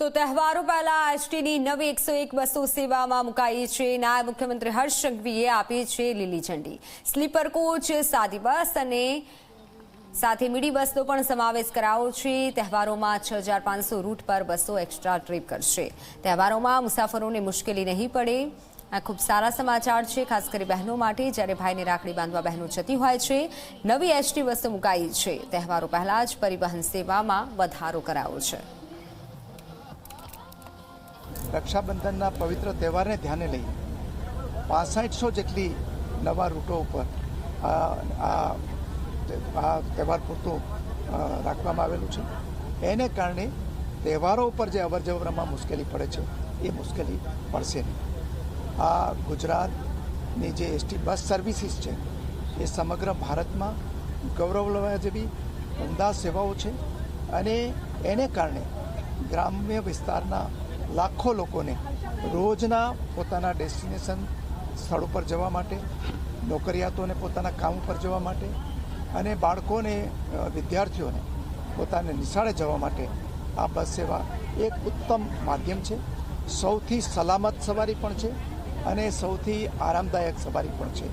તો તહેવારો પહેલા એસટીની નવી 101 બસો સેવામાં મુકાઈ છે। નાયબ મુખ્યમંત્રી હર્ષ સંઘવીએ આપી છે લીલી ઝંડી। સ્લીપર કોચ, સાદી બસ અને સાથે મીડી બસનો પણ સમાવેશ કરાયો છે। તહેવારોમાં 6500 રૂટ પર બસો એક્સ્ટ્રા ટ્રીપ કરશે। તહેવારોમાં મુસાફરોને મુશ્કેલી નહીં પડે। આ ખૂબ સારા સમાચાર છે, ખાસ કરી બહેનો માટે, જ્યારે ભાઈને રાખડી બાંધવા બહેનો જતી હોય છે। નવી એસટી બસો મુકાઈ છે। તહેવારો પહેલા જ પરિવહન સેવામાં વધારો કરાયો છે। રક્ષાબંધનના પવિત્ર તહેવારને ધ્યાને લઈ 6500 જેટલી નવા રૂટો ઉપર આ તહેવાર પૂરતું રાખવામાં આવેલું છે। એને કારણે તહેવારો ઉપર જે અવરજવરમાં મુશ્કેલી પડે છે એ મુશ્કેલી પડશે નહીં। આ ગુજરાતની જે એસટી બસ સર્વિસીસ છે એ સમગ્ર ભારતમાં ગૌરવ લેવા જેવી ઉમદા સેવાઓ છે અને એને કારણે ગ્રામ્ય વિસ્તારના લાખો લોકોને રોજના પોતાના ડેસ્ટિનેશન સ્થળ ઉપર જવા માટે, નોકરિયાતોને પોતાના કામ ઉપર જવા માટે અને બાળકોને, વિદ્યાર્થીઓને પોતાને નિશાળે જવા માટે આ બસ સેવા એક ઉત્તમ માધ્યમ છે। સૌથી સલામત સવારી પણ છે અને સૌથી આરામદાયક સવારી પણ છે।